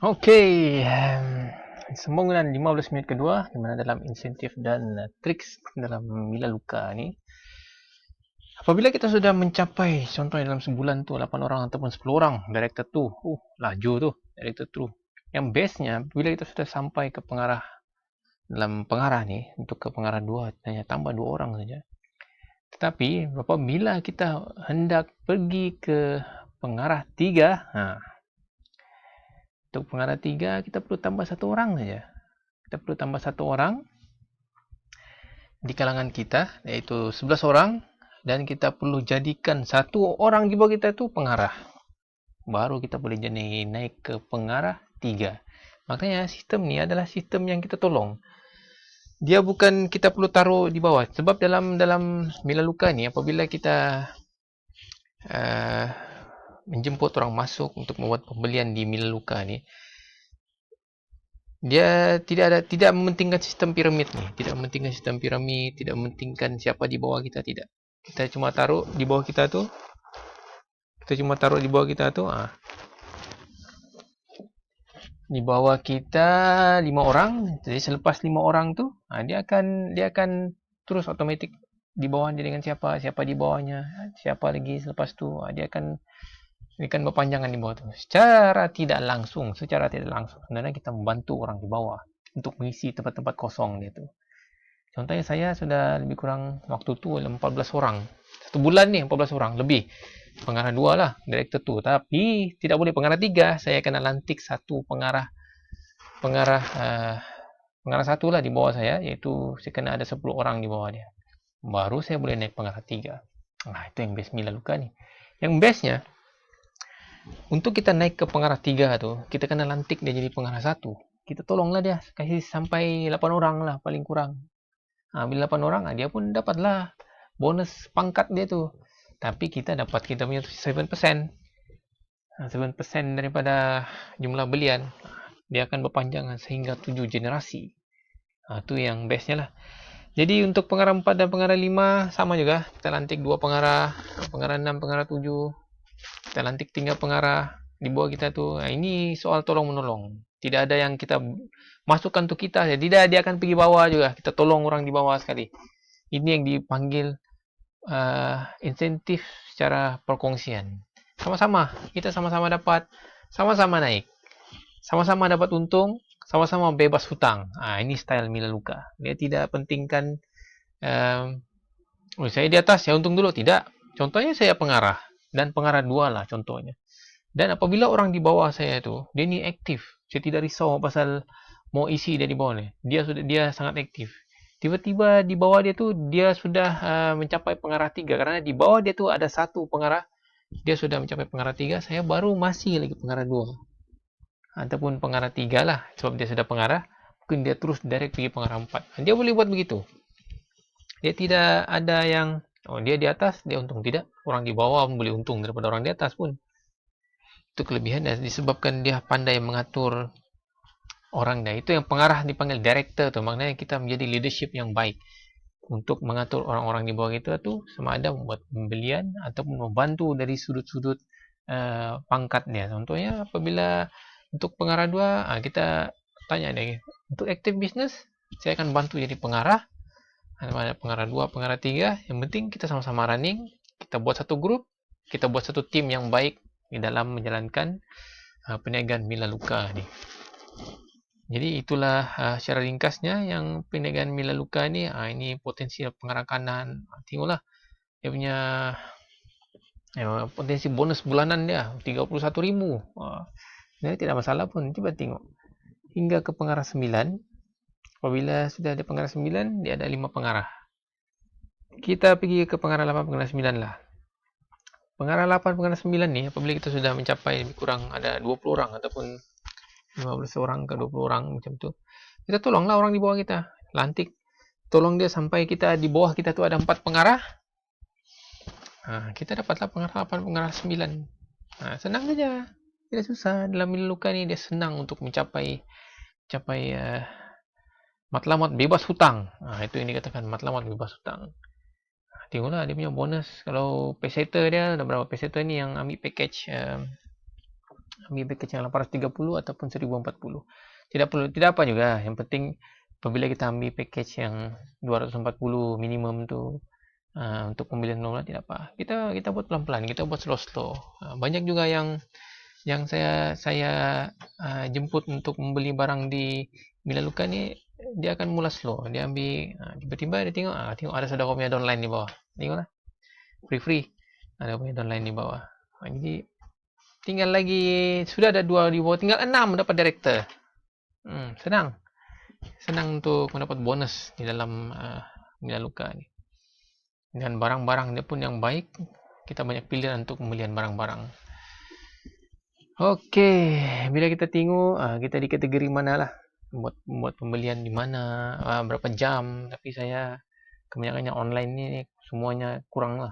Okey, sambungan 15 minit kedua di mana dalam insentif dan triks dalam Mila Luka ni, apabila kita sudah mencapai contohnya dalam sebulan tu 8 orang ataupun 10 orang director tu, laju tu director tu. Yang bestnya bila kita sudah sampai ke pengarah, dalam pengarah ni untuk ke pengarah 2 hanya tambah 2 orang saja. Tetapi apabila kita hendak pergi ke pengarah 3, untuk pengarah 3 kita perlu tambah 1 orang saja. Kita perlu tambah 1 orang di kalangan kita, iaitu 11 orang, dan kita perlu jadikan 1 orang di bawah kita tu pengarah. Baru kita boleh jadi naik ke pengarah 3. Maknanya sistem ni adalah sistem yang kita tolong. Dia bukan kita perlu taruh di bawah. Sebab dalam Mila Luka ni, apabila kita menjemput orang masuk untuk membuat pembelian di Mila Luka ni, dia tidak mementingkan sistem piramid ni, tidak mementingkan sistem piramid, tidak mementingkan siapa di bawah kita, tidak. Kita cuma taruh di bawah kita tu. Di bawah kita 5 orang. Jadi selepas 5 orang tu, dia akan terus automatik di bawah dia dengan siapa di bawahnya, siapa lagi selepas tu, dia akan berpanjangan di bawah tu. Secara tidak langsung sebenarnya kita membantu orang di bawah untuk mengisi tempat-tempat kosong dia tu. Contohnya saya sudah lebih kurang waktu tu 14 orang. 1 bulan ni 14 orang lebih. Pengarah 2 lah, director tu. Tapi tidak boleh pengarah 3. Saya kena lantik satu pengarah 1 lah di bawah saya, iaitu saya kena ada 10 orang di bawah dia. Baru saya boleh naik pengarah 3. Itu yang best Mila Luka ni. Yang bestnya, untuk kita naik ke pengarah 3 tu, kita kena lantik dia jadi pengarah 1. Kita tolonglah dia, kasih sampai 8 orang lah paling kurang. Bila 8 orang, dia pun dapatlah bonus pangkat dia tu. Tapi kita dapat kita punya 7%. 7% daripada jumlah belian. Dia akan berpanjangan sehingga 7 generasi. Itu yang bestnya lah. Jadi untuk pengarah 4 dan pengarah 5 sama juga. Kita lantik 2 pengarah 6, pengarah 7. Kita lantik 3 pengarah di bawah kita tu. Ini soal tolong-menolong. Tidak ada yang kita masukkan untuk kita. Tidak, dia akan pergi bawah juga. Kita tolong orang di bawah sekali. Ini yang dipanggil insentif secara perkongsian. Sama-sama. Kita sama-sama dapat. Sama-sama naik. Sama-sama dapat untung. Sama-sama bebas hutang. Ini style Mila Luka. Dia tidak pentingkan saya di atas, saya untung dulu. Tidak. Contohnya saya pengarah. Dan pengarah 2 lah contohnya. Dan apabila orang di bawah saya tu, dia ni aktif. Saya tidak risau pasal mau isi dia di bawah ni. Dia sangat aktif. Tiba-tiba di bawah dia tu, dia sudah mencapai pengarah 3. Karena di bawah dia tu ada 1 pengarah. Dia sudah mencapai pengarah 3. Saya baru masih lagi pengarah 2. Ataupun pengarah 3 lah. Sebab dia sudah pengarah. Mungkin dia terus direct pergi pengarah 4. Dia boleh buat begitu. Dia tidak ada yang dia di atas, dia untung. Tidak. Orang di bawah pun boleh untung daripada orang di atas pun. Itu kelebihan dia. Disebabkan dia pandai mengatur orang dia. Itu yang pengarah dipanggil director tu. Maknanya kita menjadi leadership yang baik. Untuk mengatur orang-orang di bawah kita tu, sama ada membuat pembelian ataupun membantu dari sudut-sudut pangkat dia. Contohnya apabila untuk pengarah 2, kita tanya dia, untuk active business, saya akan bantu jadi pengarah. Ada pengarah 2, pengarah 3. Yang penting kita sama-sama running. Kita buat satu grup. Kita buat satu tim yang baik di dalam menjalankan perniagaan Mila Luka ni. Jadi itulah secara ringkasnya yang perniagaan Mila Luka ni. Ini potensi pengarah kanan. Tengoklah dia punya potensi bonus bulanan dia 31,000. Sebenarnya tidak masalah pun. Cuba tengok. Hingga ke pengarah 9. Apabila sudah ada pengarah 9, dia ada 5 pengarah. Kita pergi ke pengarah 8, pengarah 9 lah. Pengarah 8, pengarah 9 ni, apabila kita sudah mencapai lebih kurang ada 20 orang ataupun 15 orang ke 20 orang macam tu, kita tolonglah orang di bawah kita. Lantik. Tolong dia sampai kita di bawah kita tu ada 4 pengarah. Kita dapatlah pengarah 8, pengarah 9. Senang saja. Tidak susah. Dalam Mila Luka ni dia senang untuk mencapai matlamat bebas hutang. Itu yang dikatakan matlamat bebas hutang. Tengoklah dia punya bonus. Kalau pesetter dia, ada berapa pesetter ni yang ambil package ambil package yang 830 ataupun 1040. Tidak apa juga, yang penting apabila kita ambil package yang 240 minimum tu, untuk pembelian normal tidak apa. Kita buat pelan-pelan, kita buat slow-slow. Banyak juga yang saya jemput untuk membeli barang di Milaluka ni, dia akan mula slow. Dia ambil, tiba-tiba dia tengok ada saudara punya downline di bawah. Tengoklah, free ada punya downline di bawah. Jadi tinggal lagi, sudah ada 2 di bawah, tinggal 6 dapat director. Senang untuk mendapat bonus di dalam Milaluka ni. Dan barang-barang dia pun yang baik, kita banyak pilihan untuk pembelian barang-barang. Okey, bila kita tengok kita di kategori mana lah, buat pembelian di mana, berapa jam. Tapi saya kebanyakannya online ni semuanya kurang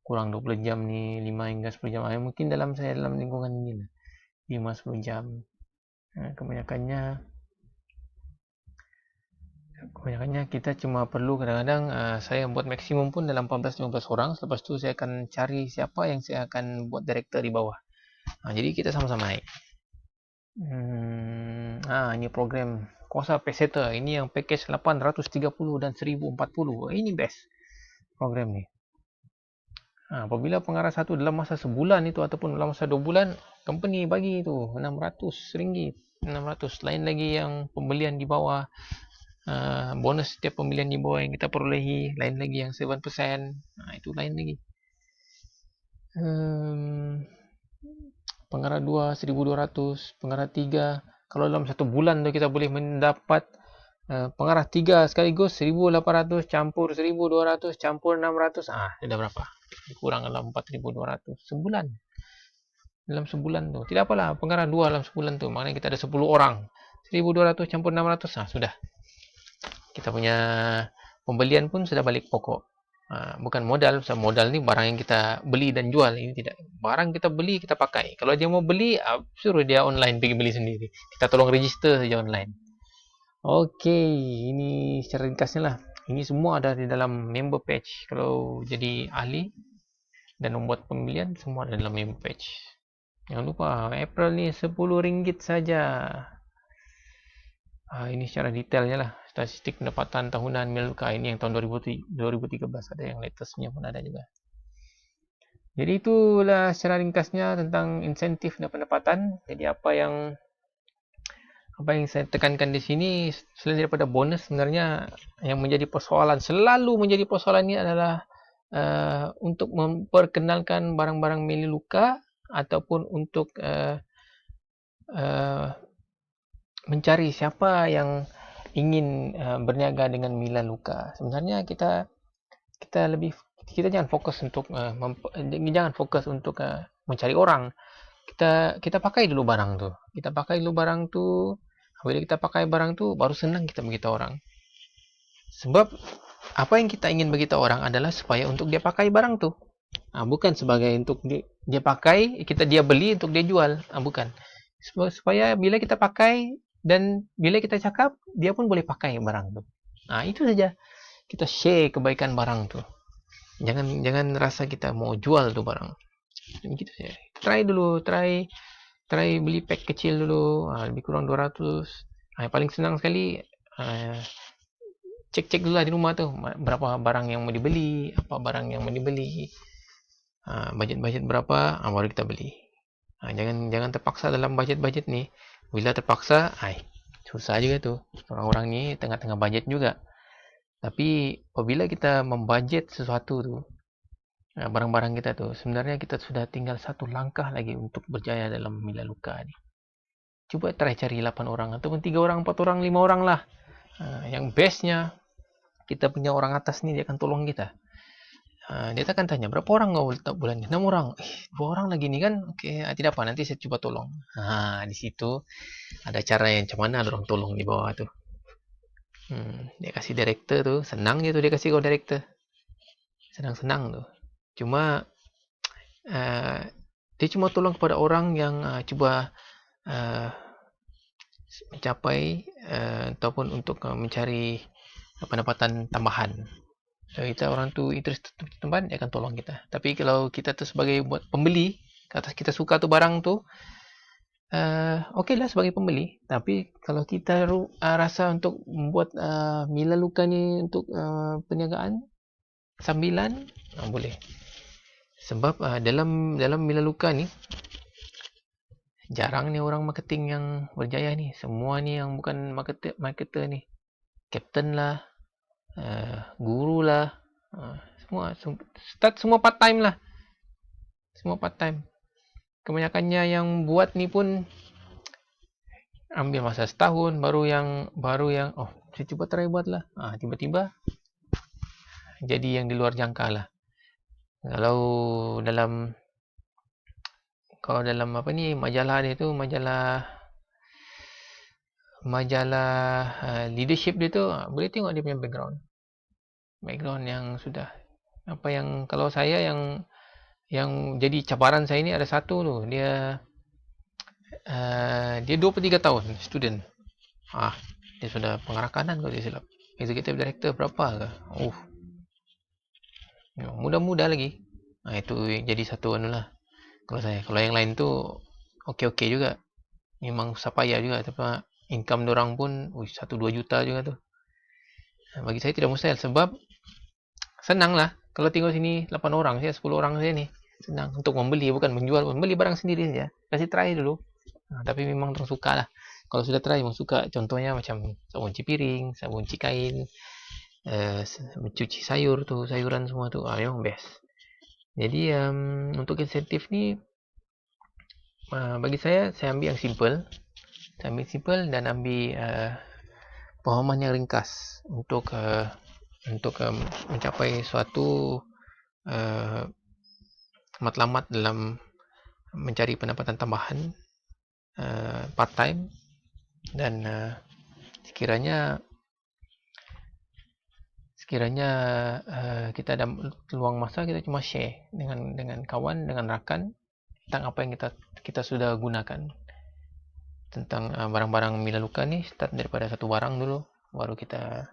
20 jam ni, 5 hingga 10 jam. Mungkin dalam lingkungan ini lah, 5-10 jam. Kebanyakannya kita cuma perlu kadang-kadang saya buat maksimum pun dalam 14-15 orang. Selepas tu saya akan cari siapa yang saya akan buat director di bawah. Jadi kita sama-sama naik. Ini program Kuasa Peseta. Ini yang package 830 dan 1040. Ini best program ni. Apabila pengarah satu dalam masa sebulan itu ataupun dalam masa 2 bulan, company bagi itu RM600. 600. Lain lagi yang pembelian di bawah, bonus setiap pembelian di bawah yang kita perolehi. Lain lagi yang 7%. Itu lain lagi. Pengarah 2 1,200, pengarah 3. Kalau dalam 1 bulan tu kita boleh mendapat pengarah 3 sekaligus 1,800 campur 1,200 campur 600. Sudah berapa? Kurang dalam 4,200 sebulan. Dalam sebulan tu. Tidak apalah, pengarah 2 dalam sebulan tu. Maknanya kita ada 10 orang. 1,200 campur 600. Sudah. Kita punya pembelian pun sudah balik pokok. Bukan modal. Modal ni barang yang kita beli dan jual. Ini tidak. Barang kita beli, kita pakai. Kalau dia mau beli, suruh dia online pergi beli sendiri. Kita tolong register saja online. Okey, ini secara ringkasnya lah. Ini semua ada di dalam member page. Kalau jadi ahli dan membuat pembelian, semua ada dalam member page. Jangan lupa, April ni RM10 saja. Ini secara detailnya lah. Statistik pendapatan tahunan Milaluka. Ini yang tahun 2013. Ada yang latestnya pun ada juga. Jadi itulah secara ringkasnya tentang insentif dan pendapatan. Jadi apa yang saya tekankan di sini, selain daripada bonus, sebenarnya yang menjadi persoalan, selalu menjadi persoalan ini adalah untuk memperkenalkan barang-barang Milaluka ataupun untuk mencari siapa yang ingin berniaga dengan Milaluka. Sebenarnya kita jangan fokus untuk mencari orang. Kita pakai dulu barang tu. Bila kita pakai barang tu, baru senang kita beritahu orang. Sebab apa yang kita ingin beritahu orang adalah supaya untuk dia pakai barang tu. Bukan sebagai untuk dia pakai, dia beli untuk dia jual. Bukan. Supaya bila kita pakai dan bila kita cakap, dia pun boleh pakai barang tu. Itu saja. Kita share kebaikan barang tu. Jangan rasa kita mau jual tu barang. Begitu saja. Try dulu, try beli pack kecil dulu, lebih kurang 200. Yang paling senang sekali, cek dulu di rumah tu berapa barang yang mau dibeli, apa barang yang mau dibeli, budget berapa, baru kita beli. Jangan terpaksa dalam budget ni. Bila terpaksa, susah juga tu. Orang-orang ni tengah-tengah budget juga. Tapi apabila kita membudget sesuatu tu, barang-barang kita tu, sebenarnya kita sudah tinggal satu langkah lagi untuk berjaya dalam Milaluka ni. Cuba try cari 8 orang ataupun 3 orang, 4 orang, 5 orang lah. Yang bestnya, kita punya orang atas ni dia akan tolong kita. Dia akan tanya, berapa orang kau letak bulan ni? 6 orang. 2 orang lagi ni kan? Okey, tidak apa, nanti saya cuba tolong. Di situ ada cara yang macam mana orang tolong di bawah tu. Dia kasih director tu, senang je tu dia kasih kau director. Senang-senang tu. Cuma dia cuma tolong kepada orang yang cuba mencapai ataupun untuk mencari pendapatan tambahan. Kalau kita orang tu interest tempat, dia akan tolong kita. Tapi kalau kita tu sebagai buat pembeli, kata kita suka tu barang tu, Okey lah sebagai pembeli, tapi kalau kita rasa untuk membuat Melaleuca ni untuk perniagaan sambilan, boleh. Sebab dalam Melaleuca ni jarang ni orang marketing yang berjaya ni. Semua ni yang bukan marketer ni. Captain lah, guru lah, semua start semua part time lah. Semua part time. Kebanyakannya yang buat ni pun ambil masa setahun baru yang oh saya cuba try buat lah. Tiba-tiba jadi yang di luar jangka lah. Kalau dalam apa ni majalah dia tu majalah leadership dia tu boleh tengok dia punya background yang sudah apa yang kalau saya yang jadi cabaran saya ni ada satu tu dia 23 tahun student. Dia sudah pengarah kanan kalau dia silap. Executive director berapa ke? Muda-muda lagi. Itu jadi satu anu lah. Kalau saya, kalau yang lain tu okey-okey juga. Memang susah payah juga tapi income dorang pun 1-2 juta juga tu. Bagi saya tidak mustahil sebab senang lah. Kalau tinggal sini 8 orang saya 10 orang saya ni. Senang untuk membeli bukan menjual, membeli barang sendiri saja. Kasih try dulu. Tapi memang terus suka lah. Kalau sudah try memang suka. Contohnya macam sabun cuci piring, sabun cuci kain, mencuci sayur tu, sayuran semua tu. Memang best. Jadi untuk insentif ni bagi saya ambil yang simple. Saya ambil simple dan ambil pemahaman yang ringkas untuk mencapai suatu matlamat dalam mencari pendapatan tambahan part time dan sekiranya kita ada luang masa kita cuma share dengan kawan, dengan rakan tentang apa yang kita sudah gunakan tentang barang-barang Melaleuca ni. Start daripada satu barang dulu baru kita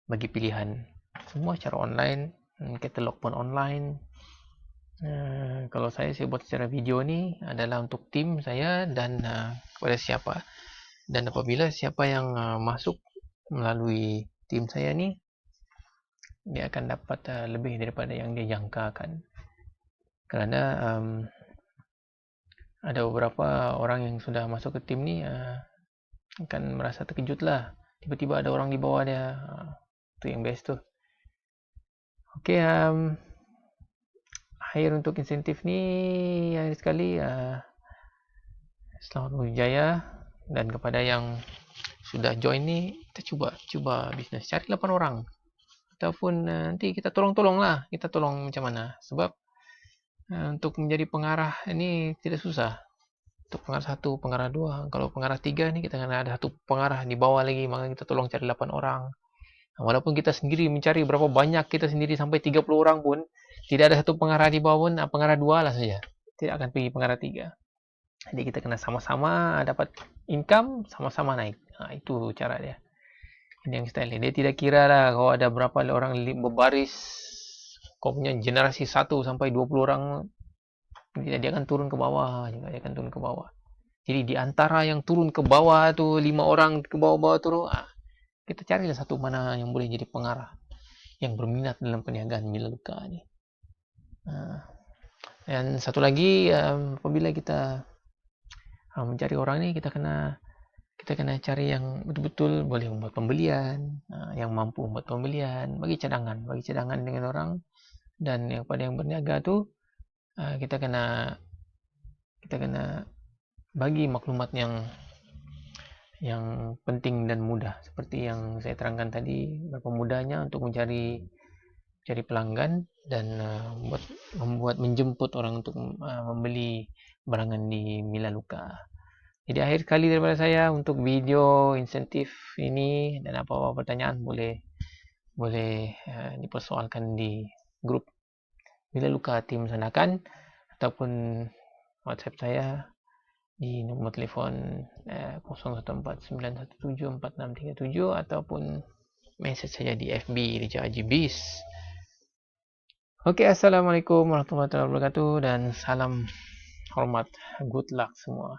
bagi pilihan. Semua secara online, katalog pun online. Kalau saya buat secara video ni adalah untuk tim saya dan kepada siapa. Dan apabila siapa yang masuk melalui tim saya ni, dia akan dapat lebih daripada yang dia jangkakan. Kerana ada beberapa orang yang sudah masuk ke tim ni akan merasa terkejut lah. Tiba-tiba ada orang di bawah dia. Tu yang best tu. Okey, akhir untuk insentif ni akhir sekali selamat berjaya. Dan kepada yang sudah join ni, kita cuba bisnes. Cari 8 orang. Ataupun nanti kita tolong lah. Kita tolong macam mana. Sebab untuk menjadi pengarah ini tidak susah. Untuk pengarah 1, pengarah 2. Kalau pengarah 3 ni kita kena ada satu pengarah di bawah lagi. Maka kita tolong cari 8 orang. Walaupun kita sendiri mencari berapa banyak kita sendiri sampai 30 orang pun, tidak ada satu pengarah di bawah pun, pengarah 2 lah saja. Tidak akan pergi pengarah 3. Jadi kita kena sama-sama dapat income, sama-sama naik. Itu cara dia. Ini yang style dia. Dia tidak kira lah kalau ada berapa orang berbaris, kau punya generasi 1 sampai 20 orang, dia akan turun ke bawah juga. Dia akan turun ke bawah. Jadi di antara yang turun ke bawah tu 5 orang ke bawah-bawah turun, kita carilah satu mana yang boleh jadi pengarah yang berminat dalam perniagaan Melaleuca ni. Dan satu lagi, apabila kita mencari orang ni, kita kena cari yang betul-betul boleh membuat pembelian, yang mampu membuat pembelian, bagi cadangan dengan orang. Dan pada yang berniaga tu kita kena bagi maklumat yang penting dan mudah, seperti yang saya terangkan tadi, berapa mudahnya untuk mencari pelanggan dan menjemput orang untuk membeli barangan di Melaleuca. Jadi akhir sekali daripada saya untuk video insentif ini, dan apa-apa pertanyaan boleh dipersoalkan di grup Melaleuca Tim Sandakan ataupun WhatsApp saya di nombor telefon 0149174637 ataupun message saja di FB Rija Haji Biz. Okey, assalamualaikum warahmatullahi wabarakatuh dan salam hormat, good luck semua.